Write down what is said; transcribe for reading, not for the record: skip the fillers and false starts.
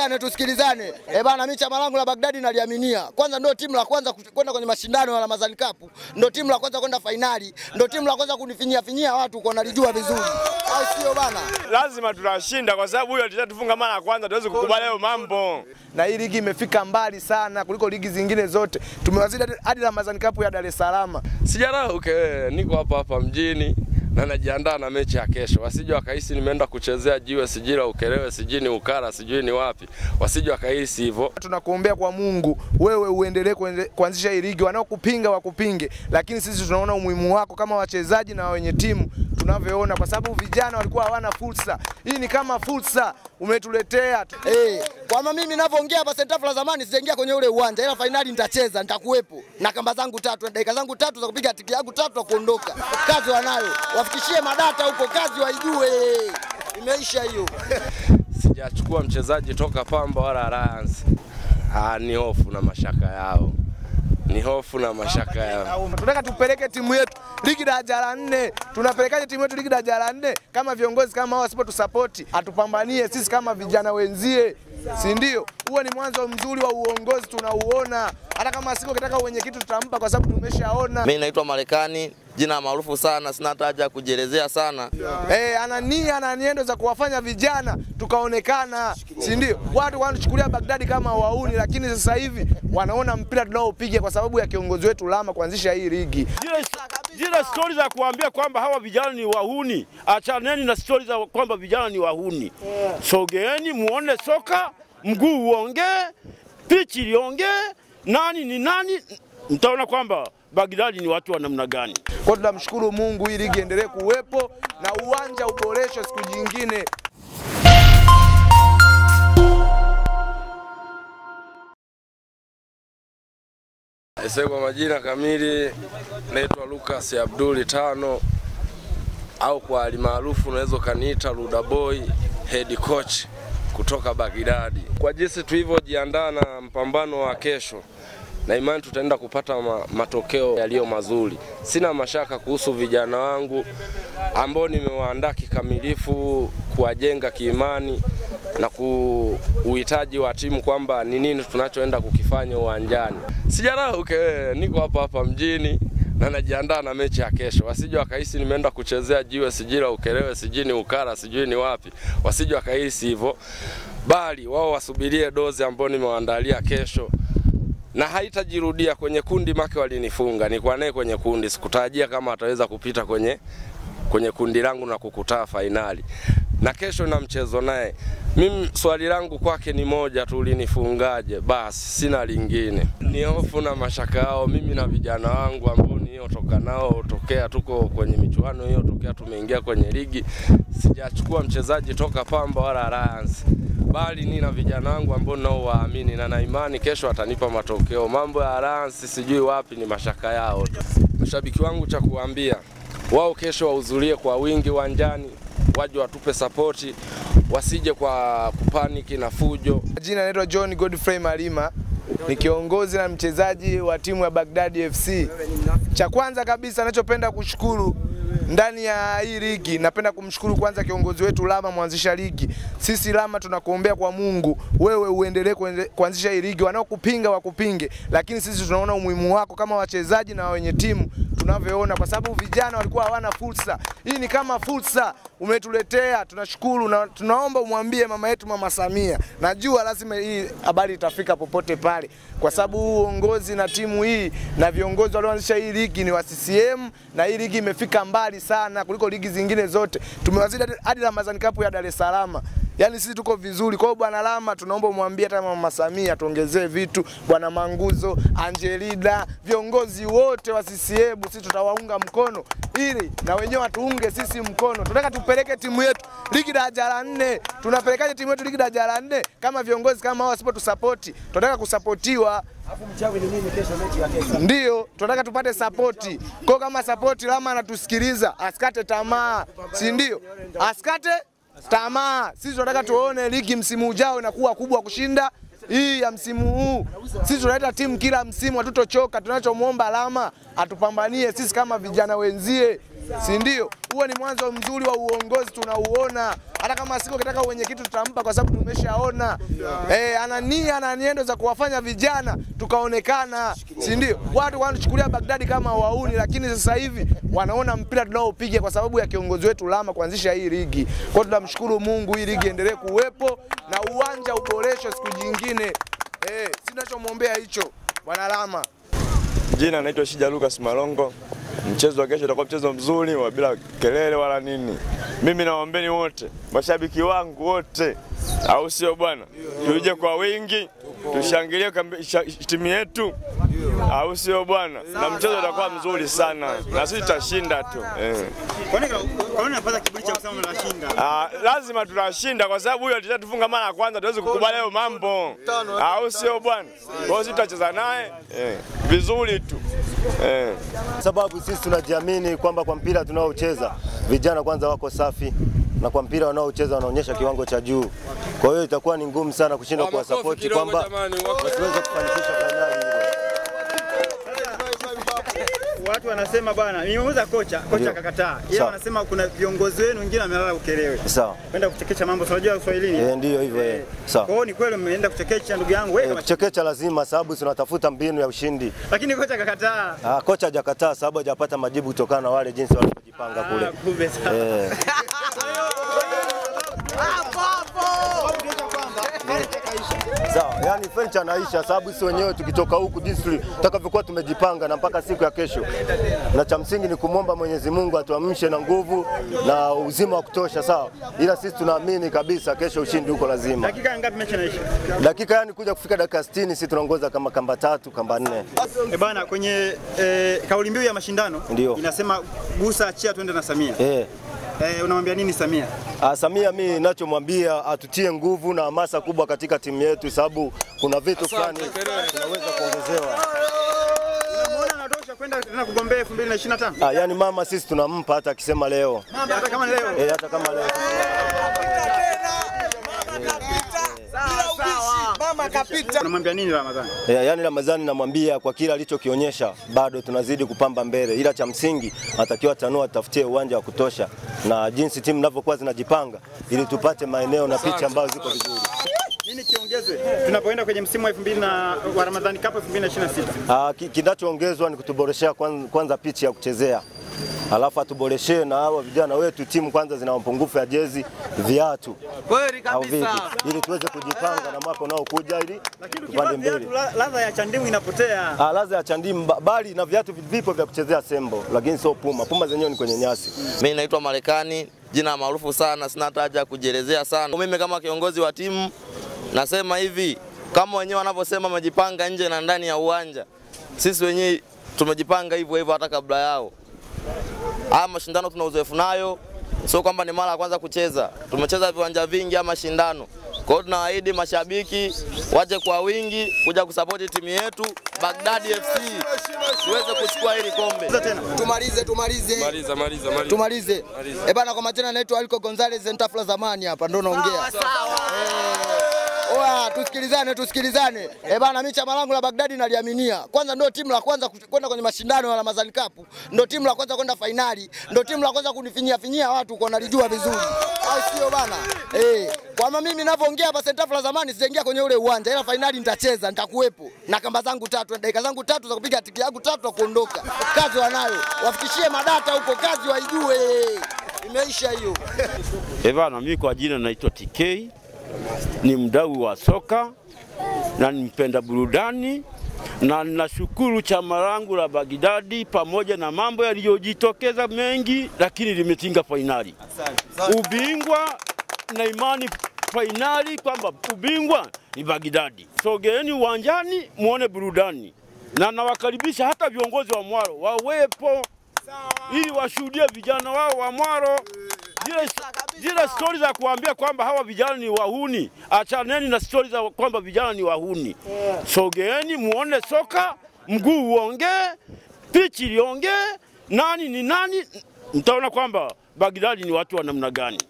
tusikilizane. Bana, mimi chama langu la Baghdadi naliaminia. Kwanza ndio timu la kwanza kwenda kwenye mashindano ya Ramadhani Cup. Ndio timu la kwanza kwenda finali. Ndio timu la kwanza kunifinyia watu kwa nalijua vizuri. Au sio bana? Lazima tutashinda kwa sababu huyo alitatufunga mara ya kwanza, tuweze kukubali hayo mambo. Na hii ligi imefika mbali sana kuliko ligi zingine zote. Tumewazidi hadi Ramadhani Cup ya Dar es Salaam. Sijarauke, niko hapa mjini na najiandaa na mechi ya kesho. Wasije wakahisi nimeenda kuchezea jiwe sijira Ukelewe, sijini Ukara, sijui ni wapi. Wasije wakahisi hivyo. Tunakuombea kwa Mungu wewe uendelee kuanzisha hii ligi, wanaokupinga wakupinge, lakini sisi tunaona umuhimu wako kama wachezaji na wenye timu tunavyoona, kwa sababu vijana walikuwa hawana fursa. Hii ni kama fursa umetuletea. Kwa mimi ninavyoongea hapa Sentafu la zamani sijaingia kwenye ule uwanja, ila finali nitacheza, nitakuwepo na kamba zangu 3, dakika zangu 3 za kupiga tiki yangu 3 na kuondoka. Kazi wanayo, wafikishie madata huko, kazi waijue. Imeisha hiyo. Sijachukua mchezaji toka Pamba wala Alliance. Ni hofu na mashaka yao. Ni hofu na mashaka yao. Tunataka tupeleke timu yetu ligi daraja la 4. Tunapelekaje timu yetu ligi daraja la 4 kama viongozi kama hao wasipo tusupport? Atupambanie sisi kama vijana wenzie. Si ndio? Huo ni mwanzo mzuri wa uongozi tunauona. Hata kama siko kitaka wenye kitu tutampa kwa sababu tumeshaona. Mimi naitwa Marekani, jina maarufu sana, sina haja kujielezea sana. Ana niendo za kuwafanya vijana tukaonekana, si ndio? Watu wanachukulia Baghdadi kama wauni, lakini sasa hivi wanaona mpira tunaopiga kwa sababu ya kiongozi wetu Lama kuanzisha hii ligi. Zile stories za kuambia kwamba hawa vijana ni wahuni, achaneni na stories za kwamba vijana ni wahuni. Sogeeni muone soka, mguu uongee, pichi liongee, nani ni nani, mtaona kwamba Baghdadi ni watu wa namna gani. Kwa tunamshukuru Mungu, hii ligi endelee kuwepo na uwanja uboreshwe siku nyingine. Kwa majina kamili naitwa Lucas Abduli Tano, au kwa alimaarufu unaweza kaniita Luda Boy, head coach kutoka Baghdadi. Kwa jinsi tulivyojiandaa na mpambano wa kesho, na imani tutaenda kupata matokeo yaliyo mazuri. Sina mashaka kuhusu vijana wangu ambao nimewaandaa kikamilifu kuwajenga kiimani na uhitaji wa timu kwamba ni nini tunachoenda kukifanya uwanjani. Sijarauke, niko hapa mjini na najiandaa na mechi ya kesho. Wasije wakahisi nimeenda kuchezea jiwe sijira Ukelewe, sijini Ukara, sijui ni wapi. Wasije wakahisi hivyo. Bali wao wasubirie dozi ambayo nimewaandalia kesho. Na haitajirudia kwenye kundi make walinifunga. Nilikuwa naye kwenye kundi, sikutarajia kama ataweza kupita kwenye kundi langu na kukutaa finali. Na kesho na mchezo naye. Mimi swali langu kwake ni moja tu, ulinifungaje? Basi sina lingine. Ni hofu na mashaka yao. Mimi na vijana wangu ambao niliotoka nao tokea tuko kwenye michuano hiyo, tokea tumeingia kwenye ligi, sijachukua mchezaji toka Pamba wala Alliance. Bali nina vijana wangu ambao nao waamini na imani kesho atanipa matokeo. Mambo ya Alliance sijui wapi, ni mashaka yao. Mashabiki wangu cha kuambia, wao kesho wahudhurie kwa wingi uwanjani, waje watupe support, wasije kwa kupaniki na fujo. Jina naitwa John Godfrey Malima, ni kiongozi na mchezaji wa timu ya Baghdadi FC. Cha kwanza kabisa ninachopenda kushukuru ndani ya hii ligi, napenda kumshukuru kwanza kiongozi wetu Lama, mwanzisha ligi. Sisi Lama tunakuombea kwa Mungu wewe uendelee kuanzisha hii ligi, wanaokupinga wakupinge, lakini sisi tunaona umuhimu wako kama wachezaji na wenye timu tunavyoona, kwa sababu vijana walikuwa hawana fursa. Hii ni kama fursa umetuletea, tunashukuru na tunaomba umwambie mama yetu Mama Samia. Najua lazima hii habari itafika popote pale, kwa sababu uongozi na timu hii na viongozi walioanzisha hii ligi ni wa CCM, na hii ligi imefika mbali sana kuliko ligi zingine zote. Tumewazidi hadi Ramadhani Cup ya Dar es Salaam. Yaani sisi tuko vizuri. Kwa hiyo bwana Lama tunaomba umwambie hata Mama Samia tuongezee vitu, bwana Manguzo, Angelida, viongozi wote wa CCM sisi tutawaunga mkono ili na wenyewe watuunge sisi mkono. Tunataka tupeleke timu yetu ligi daraja la 4. Tunapelekaje timu yetu ligi daraja la 4 kama viongozi kama hao wasipo tusupport? Tunataka kusapotiwa. Afu mchawi ni nini kesho mechi ya kesho? Ndio, tunataka tupate support. Kwa kama support Lama anatusikiliza, asikate tamaa, si ndio? Asikate tamaa. Sisi tunataka tuone ligi msimu ujao inakuwa kubwa kushinda hii ya msimu huu. Sisi tunaleta timu kila msimu, hatutochoka. Tunachomuomba Lama atupambanie sisi kama vijana wenzie, si ndio? Huo ni mwanzo mzuri wa uongozi tunauona. Hata kama siku kitaka wenyekiti tutampa kwa sababu tumeshaona. Ana nia na niendo za kuwafanya vijana tukaonekana, si ndio? Watu wanachukulia Baghdadi kama wauni, lakini sasa hivi wanaona mpira tunaopiga kwa sababu ya kiongozi wetu Lama kuanzisha hii ligi. Kwa hiyo tunamshukuru Mungu, hii ligi endelee kuwepo na uwanja uboreshwe siku nyingine. Sinachomwombea hicho Bwana Lama. Jina naitwa Shija Lucas Malongo. Mchezo wa kesho utakuwa mchezo mzuri wa bila kelele wala nini. Mimi nawaombeni wote, mashabiki wangu wote, au sio bwana? Tuje kwa wingi, tushangilie timu yetu, au sio bwana? Na mchezo utakuwa mzuri sana. Na sisi tutashinda tu. Kwa nini unapata kiburi cha kusema mnashinda? Lazima tutashinda kwa sababu huyo atatufunga mara ya kwanza, tuweze kukubali hayo mambo. Au sio bwana? Kwa hiyo sisi tutacheza naye vizuri tu. Sababu sisi tunajiamini kwamba kwa mpira tunaocheza vijana kwanza wako safi, na kwa mpira wanaocheza wanaonyesha kiwango cha juu. Kwa hiyo itakuwa ni ngumu sana kushinda kwa support kwamba wasiweze kufanikisha finali ile. Watu wanasema bwana, nimeuza kocha akakataa. Yeye wanasema kuna viongozi wenu wengine wamelala ukelewe. Sawa. Kwenda kuchekecha mambo, unajua Kiswahilini? Ndio hivyo. Sawa. Kwa hiyo ni kweli mmeenda kuchekecha ndugu yangu wewe? Kuchekecha lazima, sababu tunatafuta mbinu ya ushindi. Lakini kocha akakataa. Kocha hajakataa sababu hajapata majibu kutokana na wale jinsi walivyojipanga kule. Sawa, yani fencha anaisha sababu sisi wenyewe tukitoka huku jinsi tutakavyokuwa tumejipanga na mpaka siku ya kesho. Na cha msingi ni kumwomba Mwenyezi Mungu atuamshe na nguvu na uzima wa kutosha, sawa? Ila sisi tunaamini kabisa kesho ushindi uko lazima. Dakika ngapi mechi inaisha? Dakika yani kuja kufika dakika 60 sisi tunaongoza kama kamba 3, kamba 4. Bana, kwenye kauli mbiu ya mashindano inasema gusa achia twende na Samia. Unamwambia nini Samia? Samia mimi ninachomwambia atutie nguvu na hamasa kubwa katika timu yetu sababu kuna vitu fulani tunaweza kuongezewa. Unamuona anatosha kwenda tena kugombea 2025? Yani mama sisi tunampa hata akisema leo. Hata kama leo. Hata kama leo. Mama kapita. Unamwambia nini Ramadhani? Yani Ramadhani namwambia kwa kila alichokionyesha bado tunazidi kupamba mbele, ila cha msingi atakiwa tanua tafutie uwanja wa kutosha na jinsi timu ninavyokuwa zinajipanga ili tupate maeneo na picha ambazo ziko vizuri. Nini kiongezwe tunapoenda kwenye msimu wa Ramadhani Cup 2026? Kinachoongezwa ni kutuboreshea kwanza pichi ya kuchezea. Alafu atuboreshee na hawa vijana wetu, timu kwanza zina mapungufu ya jezi, viatu. Kweli kabisa. Ili tuweze kujipanga na mwaka unaokuja ili tupande mbele. Ladha ya chandimu inapotea. Ladha ya chandimu bali na viatu vipo vya kuchezea sembo, lakini sio Puma. Puma zenyewe ni kwenye nyasi. Mimi naitwa Marekani, jina maarufu sana, sina haja kujielezea sana. Mimi kama kiongozi wa timu nasema hivi, kama wenyewe wanavyosema wamejipanga nje na ndani ya uwanja, sisi wenyewe tumejipanga hivyo hivyo hata kabla yao. Haya mashindano tuna uzoefu nayo, sio kwamba ni mara ya kwanza kucheza. Tumecheza viwanja vingi ama mashindano. Kwa hiyo tunawaahidi mashabiki waje kwa wingi kuja kusupport timu yetu Baghdadi FC tuweze kuchukua hili kombe. Tumalize. Bana, kwa majina naitwa Aliko Gonzalez Ntafla zamani hapa ndo naongea. Tusikilizane. Bana, mimi chama langu la Baghdadi naliaminia. Kwanza ndio timu la kwanza kwenda kwenye mashindano ya Ramadhani Cup. Ndio timu la kwanza kwenda finali. Ndio timu la kwanza kunifinyia watu kwa nalijua vizuri. Au sio bana? Kwa mimi ninavyoongea hapa Ntafla zamani sijaingia kwenye ule uwanja. Ila finali nitacheza, nitakuwepo. Na kamba zangu 3, dakika zangu 3 za kupiga tiki yangu 3 kuondoka. Kazi wanayo. Wafikishie madata huko, kazi waijue. Imeisha hiyo. Bana, mimi kwa jina naitwa TK. Ni mdau wa soka na nimpenda burudani na nashukuru chama langu la Baghdadi pamoja na mambo yaliyojitokeza mengi, lakini limetinga finali. Ubingwa na imani finali kwamba ubingwa ni Baghdadi. Sogeeni uwanjani muone burudani. Na nawakaribisha hata viongozi wa Mwaro wawepo ili washuhudie vijana wao wa Mwaro. Zile stories za kuambia kwamba hawa vijana ni wahuni, achaneni na stories za kwamba vijana ni wahuni. Sogeeni muone soka, mguu uongee, pichi liongee, nani ni nani, mtaona kwamba Baghdadi ni watu wa namna gani.